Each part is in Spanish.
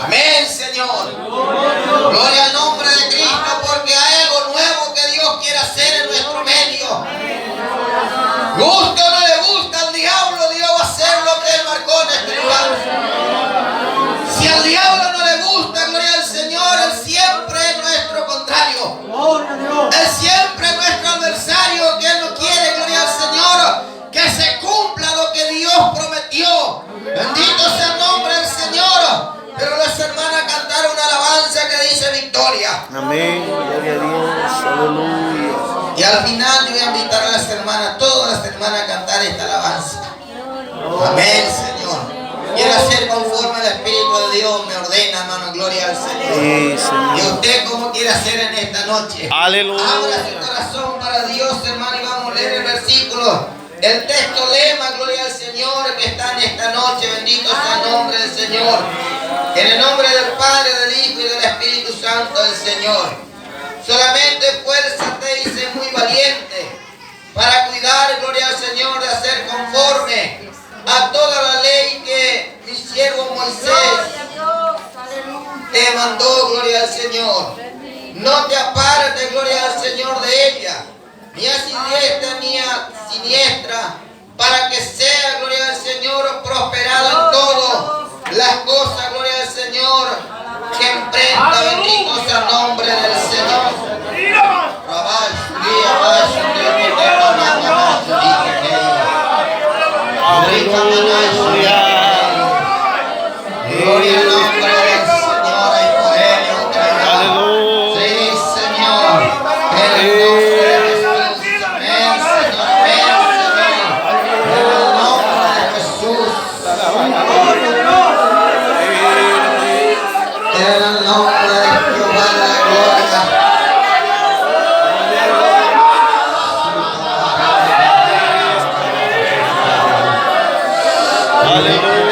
Amén, Señor. Gloria al nombre de Cristo, porque hay algo nuevo que Dios quiere hacer en nuestro medio. Gusta o no le gusta al diablo, Dios va a hacer lo que Él marcó en este lugar. Si al diablo no le gusta, gloria al Señor, Él siempre es nuestro contrario. Él siempre es nuestro adversario, que Él no quiere, gloria al Señor, que se cumpla lo que Dios prometió. Bendito sea el nombre del Señor. Pero las hermanas cantaron una alabanza que dice victoria. Amén. Gloria a Dios. Aleluya. Y al final yo voy a invitar a las hermanas, todas las hermanas, a cantar esta alabanza. Amén, Señor. Quiero hacer conforme al Espíritu de Dios me ordena, hermano. Gloria al Señor. Sí, Señor. ¿Y usted cómo quiere hacer en esta noche? Aleluya. Abra su corazón para Dios, hermano, y vamos a leer el versículo. El texto lema, gloria al Señor, que está en esta noche. Bendito sea el nombre del Señor. En el nombre del Padre, del Hijo y del Espíritu Santo del Señor. Solamente esfuérzate y sé muy valiente para cuidar, gloria al Señor, de hacer conforme a toda la ley que mi siervo Moisés te mandó, gloria al Señor. No te apartes, gloria al Señor, de ella, ni a siniestra ni a siniestra, para que sea, gloria al Señor, prosperado en todo las cosas, gloria al Señor, que emprenda. Bendito sea el nombre del Señor. Gloria al nombre del Señor. Aleluya. Sí, Señor. En el nombre de Jesús. Amén, Señor. Amén, Señor. En el nombre de Jesús. En el nombre de Jehová de la gloria. Aleluya.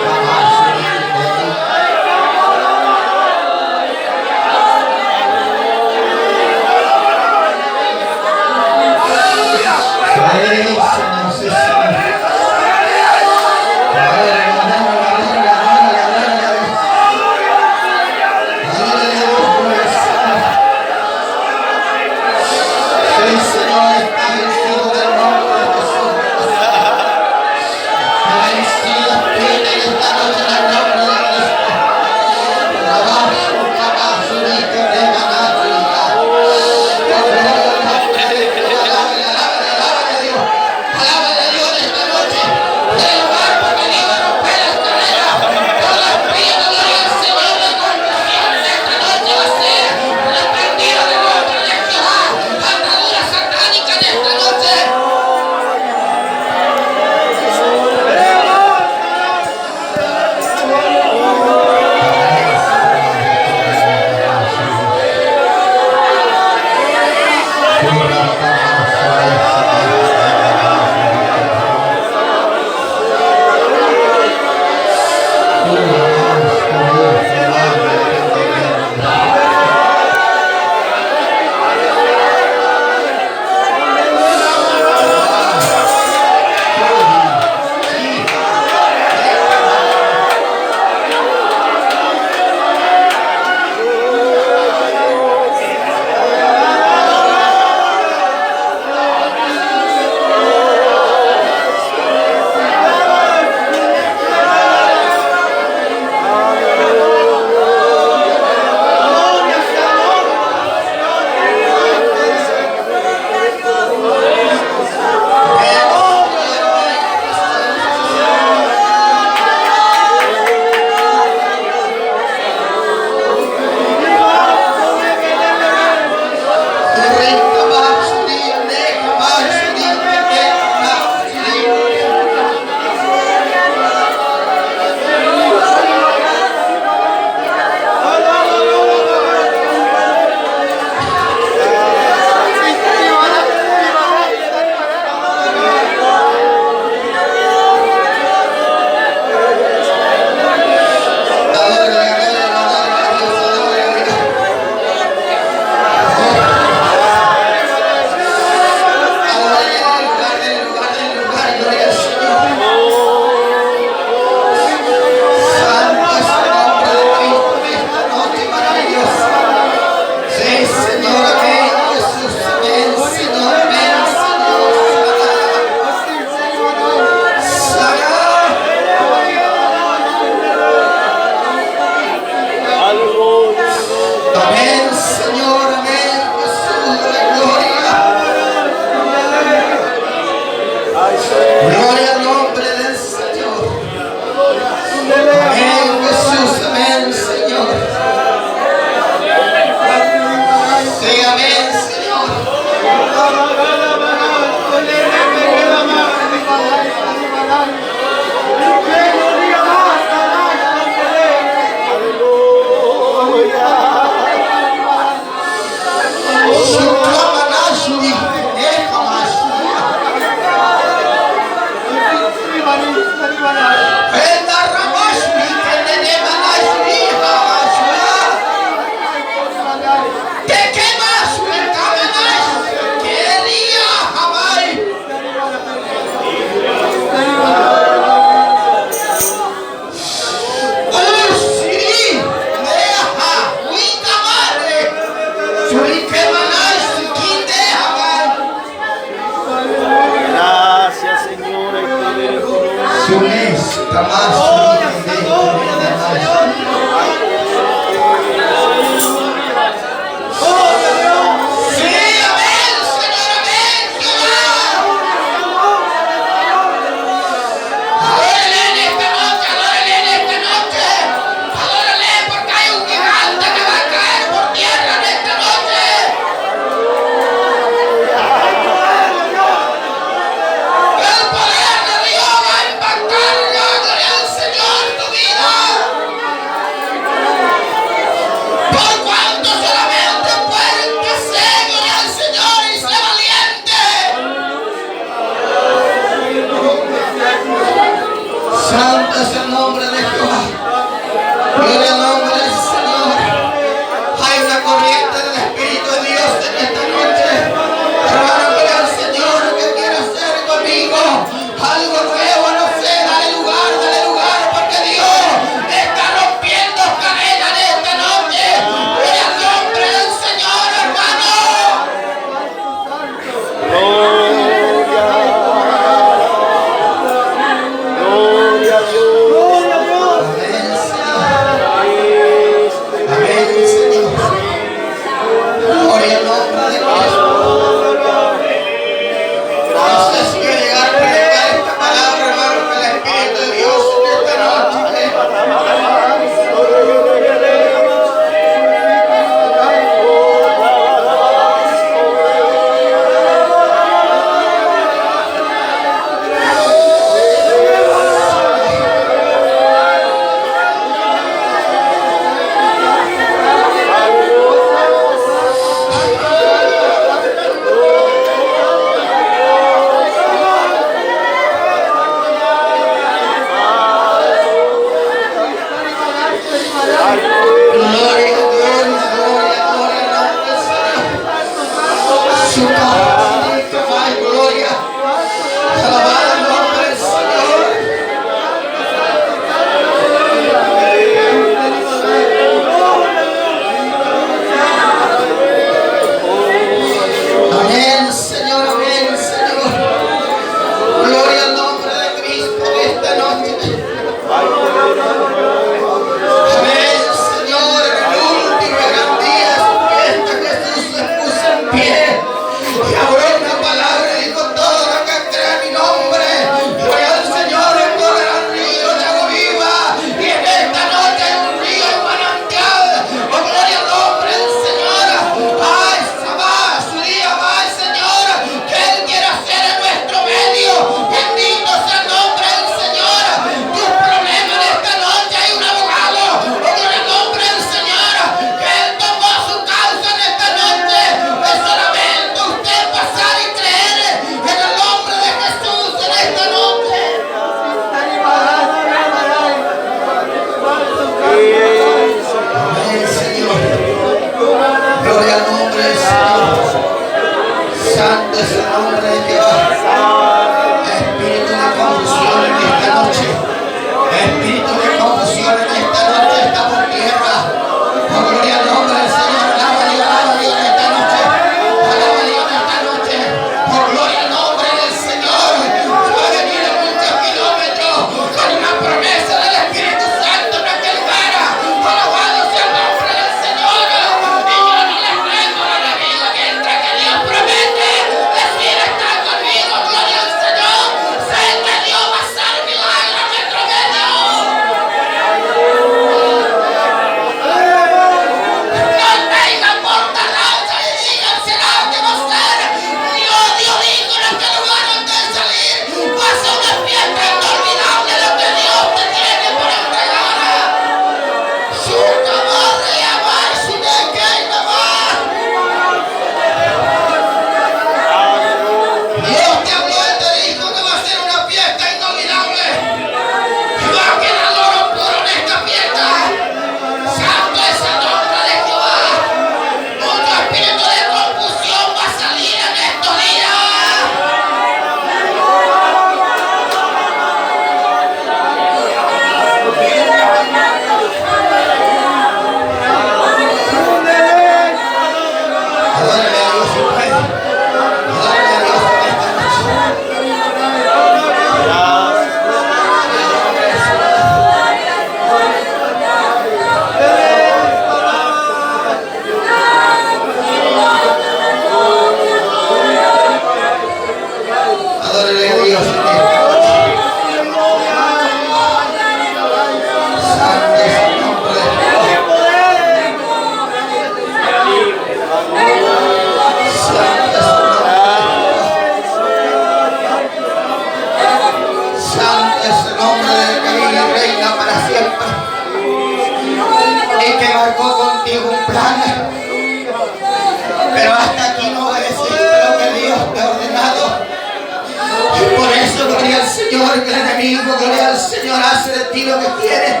gloria al Señor, hace de ti lo que quiere.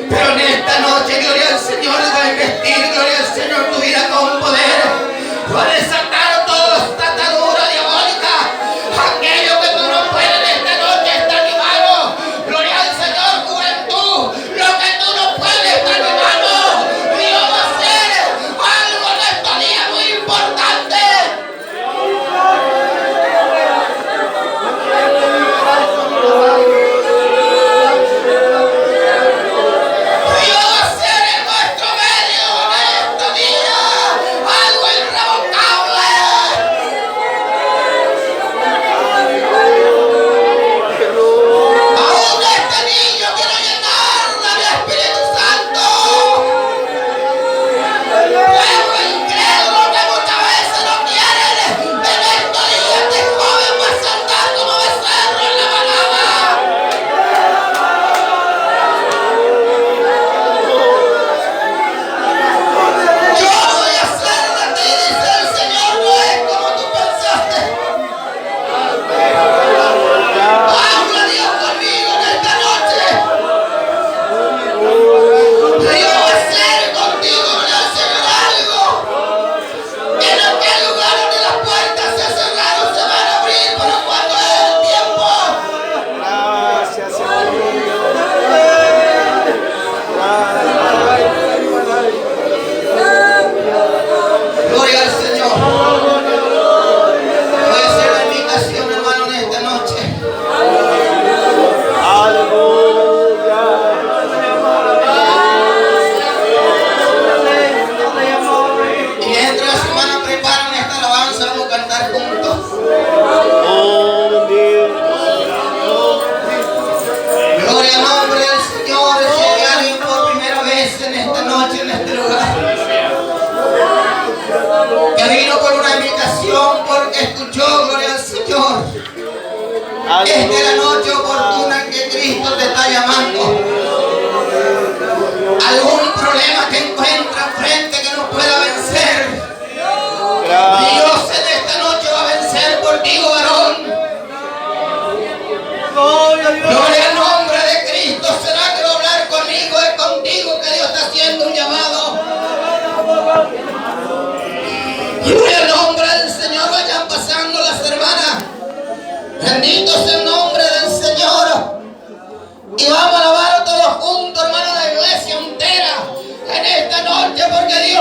Pero en esta noche, gloria al Señor, debes vestir, gloria al Señor, tu vida con poder. Puedes sacar toda esta atadura diabólica. Aquello que tú no puedes en esta noche está en mi mano. Gloria al Señor, juventud. Lo que tú no puedes está en mi mano. Dios va a hacer algo en estos días muy importante. Porque escuchó, gloria al Señor. Esta es la noche oportuna en que Cristo te está llamando. Algún problema que encuentra frente que no pueda vencer. Dios en esta noche va a vencer por ti, varón. Gloria al nombre de Cristo. ¿Será que va a hablar conmigo? Es contigo que Dios está haciendo un llamado. Gloria al nombre del Señor. Vayan pasando las hermanas. Bendito sea el nombre del Señor. Y vamos